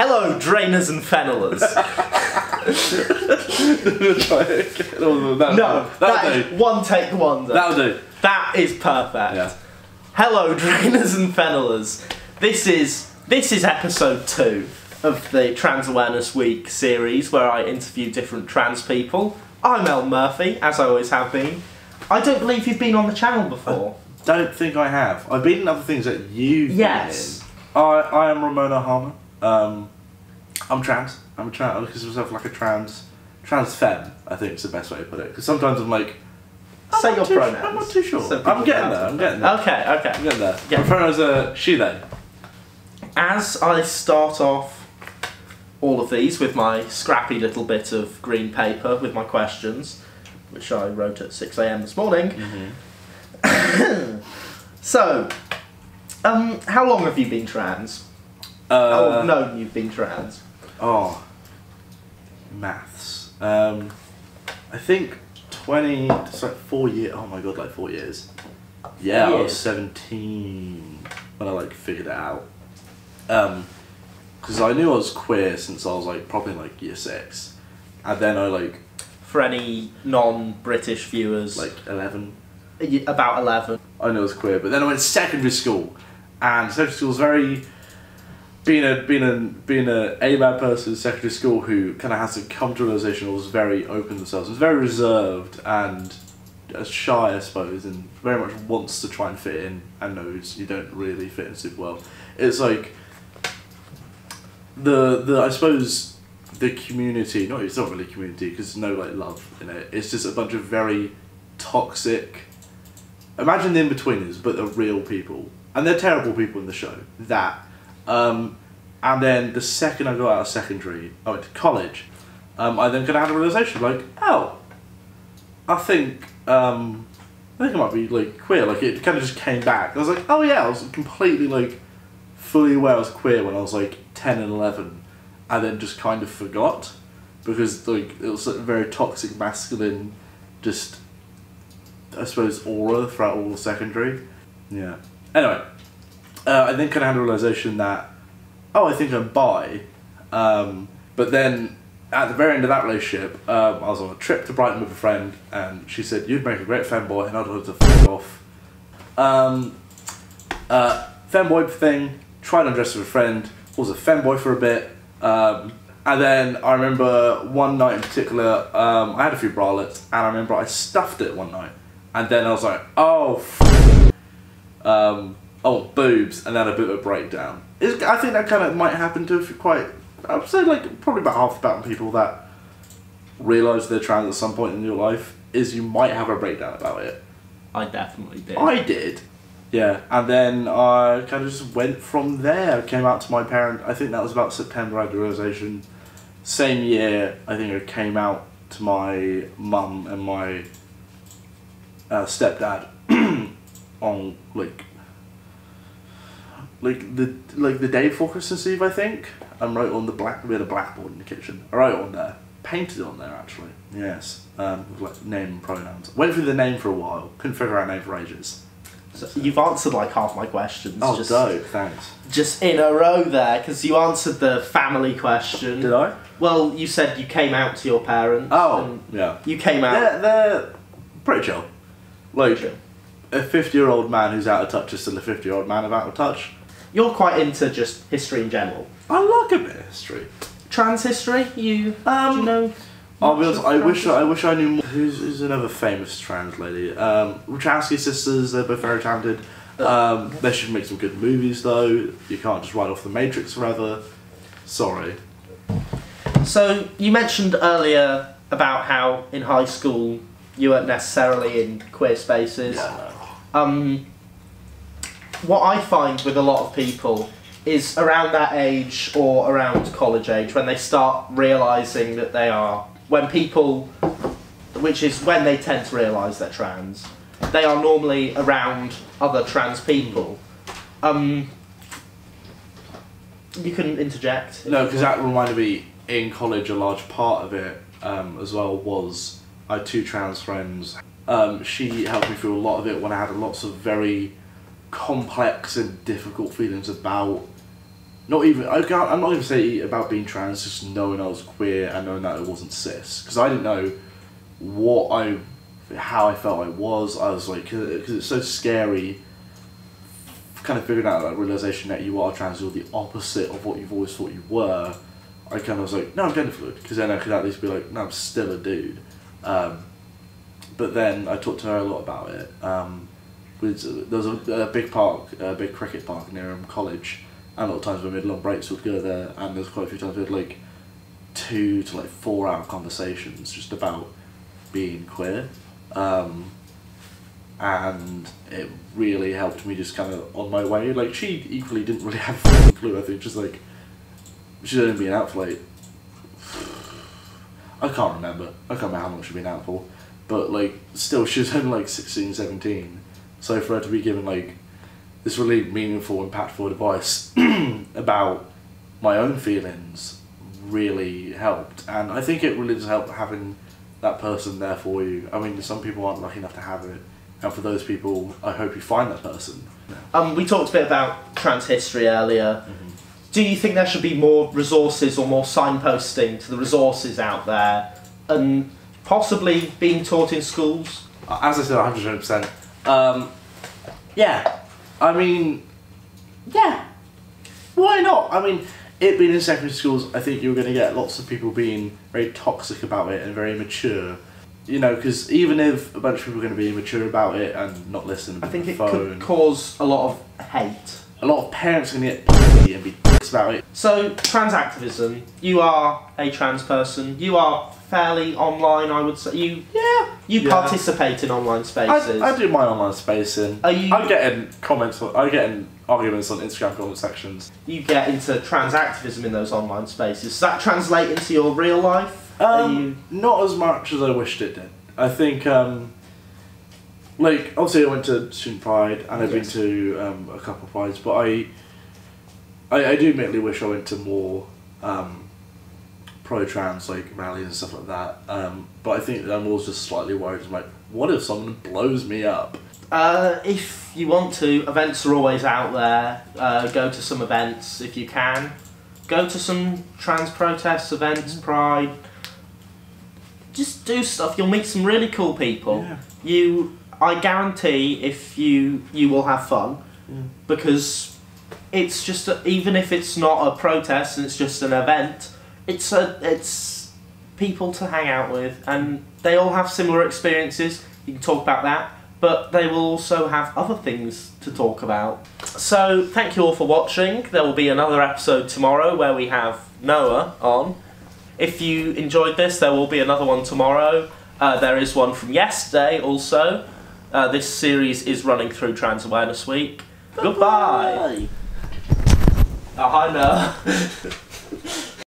Hello, drainers and fennellers. No, that is one take wonder. That'll do. That is perfect. Yeah. Hello, drainers and fennellers. This is episode 2 of the Trans Awareness Week series where I interview different trans people. I'm El Murphy, as I always have been. I don't believe you've been on the channel before. I don't think I have. I've been in other things that you've been in. I am Ramona. I'm trans. I'm a trans. I look at myself like a trans femme, I think is the best way to put it. Because sometimes I'm like, say your pronouns. I'm not too sure. I'm getting there. Okay. I'm getting there. Yeah. My pronouns are she, they. As I start off all of these with my scrappy little bit of green paper with my questions, which I wrote at 6 AM this morning. So, how long have you been trans? How known you've been trans? Oh, maths. I think 20. It's like 4 years. Oh my god, like 4 years. Yeah, I was 17 when I like figured it out. Because I knew I was queer since I was like probably like year 6, and then I like. For any non-British viewers, like 11. About 11. I knew I was queer, but then I went to secondary school, and secondary school was very. Being a AMAB person in secondary school who kind of has to come to a realization was very open themselves, was very reserved and shy, I suppose, and very much wants to try and fit in and knows you don't really fit in super well. It's like I suppose the community. No, it's not really a community because there's no like love in it. It's just a bunch of very toxic. Imagine the in-betweeners, but they're real people, and they're terrible people in the show. And then the second I got out of secondary, I went to college. I then kind of had a realization, like, oh, I think I might be like queer. Like it kind of just came back. I was like, oh yeah, I was completely like fully aware I was queer when I was like 10 and 11, and then just kind of forgot because like it was like a very toxic masculine, just I suppose aura throughout all of secondary. Yeah. Anyway. I then kind of had a realization that, oh, I think I'm bi, but then at the very end of that relationship, I was on a trip to Brighton with a friend, and she said, "You'd make a great femboy," and I'd love to fuck off. Femboy thing. Tried on dress with a friend. Was a femboy for a bit, and then I remember one night in particular, I had a few bralettes, and I remember I stuffed it one night, and then I was like, oh. Oh, boobs, and then a bit of a breakdown. I think that kind of might happen to I would say like probably about half the battle people that realise they're trans at some point in your life, is you might have a breakdown about it. I definitely did. I did. Yeah, and then I kind of just went from there. I came out to my parents, I think that was about September, I had the realisation. Same year, I think I came out to my mum and my stepdad on the day before Christmas Eve, I think. I wrote on we had a blackboard in the kitchen. I wrote on there, painted on there actually. Yes, with like name and pronouns. Went through the name for a while. Couldn't figure out a name for ages. So you've answered like half my questions. Oh, dope! Thanks. Just in a row there, because you answered the family question. Did I? Well, you said you came out to your parents. Oh, and yeah. You came out. They're pretty chill. Like chill. A 50-year-old man who's out of touch is still a 50-year-old man out of touch. You're quite into just history in general. I like a bit of history. Trans history? Do you know? I'll be honest, I wish I knew more. Who's another famous trans lady? Wachowski sisters, they're both very talented. They should make some good movies though. You can't just write off The Matrix forever. Sorry. So, you mentioned earlier about how in high school you weren't necessarily in queer spaces. Yeah, no. What I find with a lot of people is around that age or around college age when they start realising that they are, which is when they tend to realise they're trans, they are normally around other trans people. You can interject. No, because that reminded me, in college a large part of it as well was, I had 2 trans friends. She helped me through a lot of it when I had lots of very complex and difficult feelings about not even, I'm not even saying about being trans, just knowing I was queer and knowing that I wasn't cis. Because I didn't know how I felt I was like, because it's so scary, kind of figuring out that realisation that you are trans, you're the opposite of what you've always thought you were. I kind of was like, no, I'm gender fluid, because then I could at least be like, no, I'm still a dude. But then I talked to her a lot about it. There was a big park, a big cricket park near college, and a lot of times when we had long breaks we'd go there, and there's quite a few times we had like 2 to 4 hour conversations just about being queer. And it really helped me just kind of on my way. Like, she equally didn't really have a clue, I think, just like, she's only been out for like, I can't remember how long she'd been out for, but like, still, she was only like 16, 17, so for her to be given like, this really meaningful, impactful advice about my own feelings really helped, and I think it really does help having that person there for you. I mean, some people aren't lucky enough to have it, and for those people, I hope you find that person. We talked a bit about trans history earlier. Do you think there should be more resources or more signposting to the resources out there, and possibly being taught in schools? As I said, 100%. Yeah. I mean, yeah. Why not? I mean, it being in secondary schools, I think you're going to get lots of people being very toxic about it and very immature. You know, because even if a bunch of people are going to be immature about it and not listen, I think it could cause a lot of hate. A lot of parents are going to get pussy and be dicks about it. So, trans activism, you are a trans person, you are fairly online, I would say. You participate in online spaces. I do my online spacing. I'm getting comments, I'm getting arguments on Instagram comment sections. You get into trans activism in those online spaces. Does that translate into your real life? Not as much as I wished it did. I think, like, obviously I went to Student Pride and I've been to a couple of Prides, but I do admittedly wish I went to more pro-trans like rallies and stuff like that. But I think I'm always just slightly worried, like, what if someone blows me up? If you want to, events are always out there. Go to some events if you can. Go to some trans protests, events, Pride. Just do stuff. You'll meet some really cool people. Yeah. I guarantee if you will have fun, because it's just even if it's not a protest and it's just an event, it's people to hang out with, and they all have similar experiences. You can talk about that, but they will also have other things to talk about. So thank you all for watching. There will be another episode tomorrow where we have Noah on. If you enjoyed this, there will be another one tomorrow. There is one from yesterday also. This series is running through Trans Awareness Week. Goodbye! Oh, hi Noah.